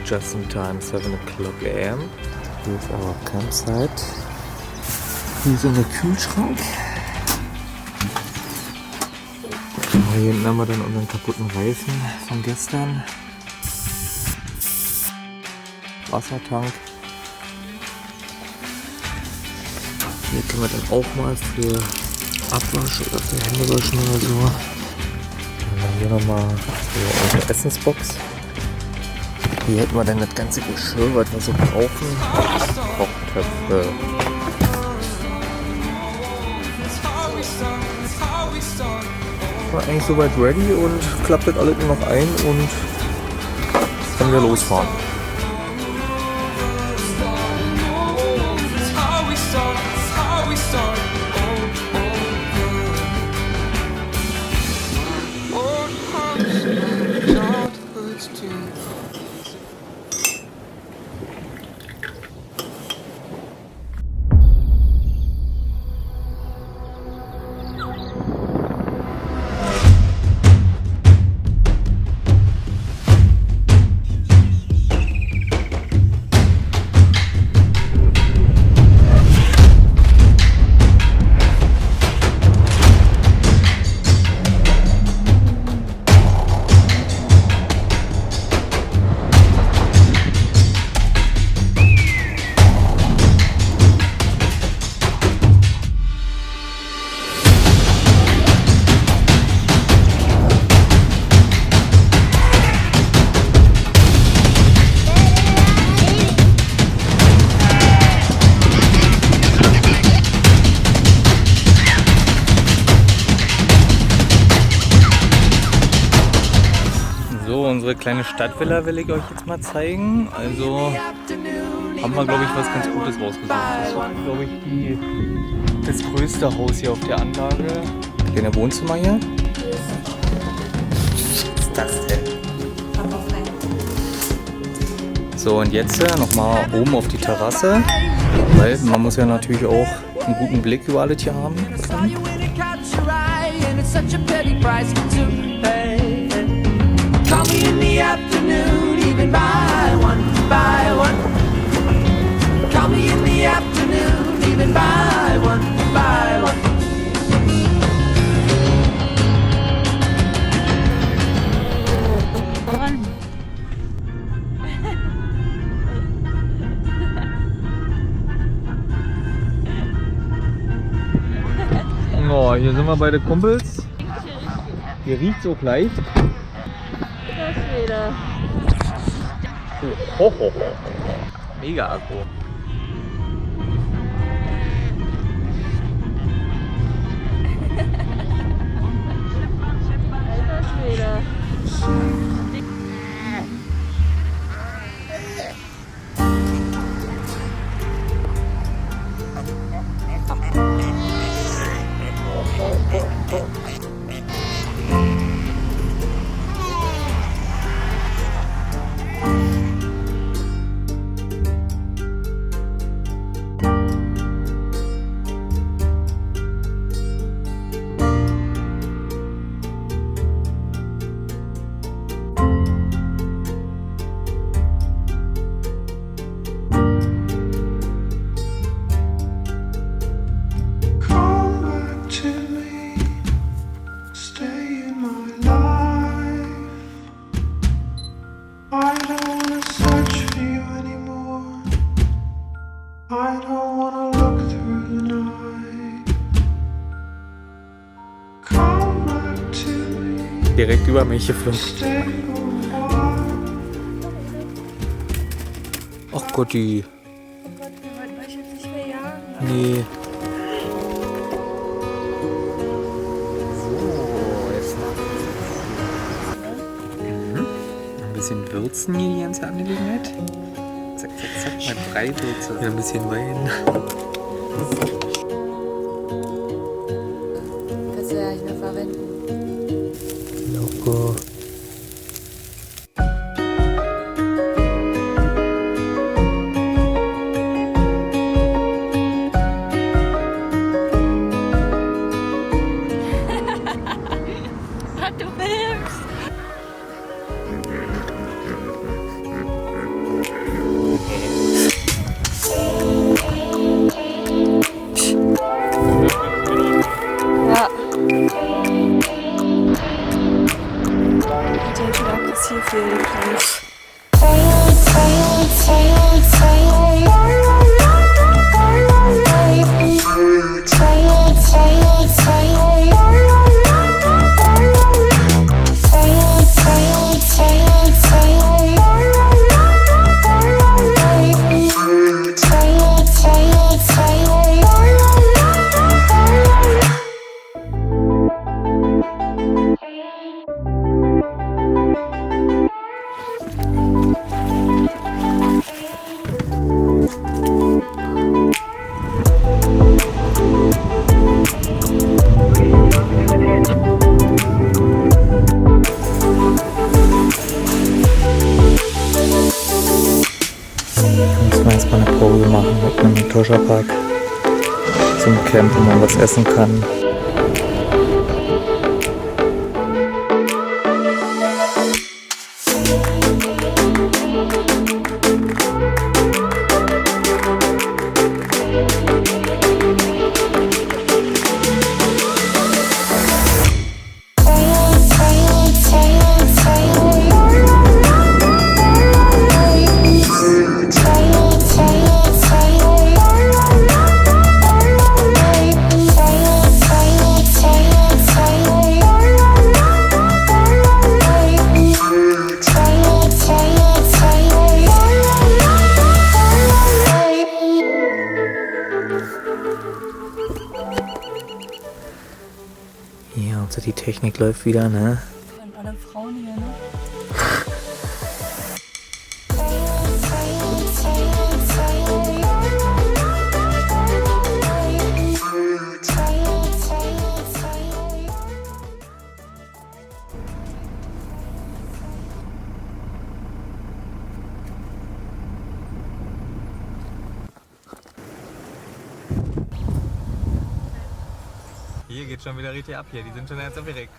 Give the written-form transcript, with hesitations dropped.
just in time, 7 o'clock a.m. Hier ist our campsite. Hier ist unser Kühlschrank. Hier hinten haben wir dann unseren kaputten Reifen von gestern. Wassertank. Hier können wir dann auch mal für Abwasch oder für Händewaschen oder so. Dann hier nochmal unsere Essensbox. Hier hätten wir dann das ganze Geschirr, was wir so brauchen. Kochtöpfe. War eigentlich soweit ready und klappt das alles nur noch ein und können wir losfahren. So, unsere kleine Stadtvilla will ich euch jetzt mal zeigen. Also haben wir, glaube ich, was ganz Gutes rausgesucht. Das ist, glaube ich, das größte Haus hier auf der Anlage. Kleine Wohnzimmer hier. Was ist das denn? So, und jetzt nochmal oben auf die Terrasse, weil man muss ja natürlich auch einen guten Blick über alles hier haben können. Call me in the afternoon, even by one. Call me in the afternoon, even by one. Oh, hier sind wir bei den Kumpels. Hier riecht es auch leicht. Ho, ho, ho. Mega Akku. Alter Schwede. Direkt über mich geflogen. Ach Gotti. Oh Gott, wir wollten euch jetzt nicht verjagen. Nee. So, jetzt noch ein bisschen würzen hier die ganze Angelegenheit. Zack, zack, zack, mal 3 Würze. Ja, ein bisschen Wein. Kannst du ja nicht mehr verwenden. Loco. Du filmst! direkt wieder aggressiv werden kann. Müssen wir erstmal eine Pause machen mit einem Motorpark zum Camp, wo man was essen kann. Ja, also die Technik läuft wieder, ne? Und alle Frauen hier, ne? Hier geht schon wieder richtig ab hier, die sind schon ganz aufgeregt.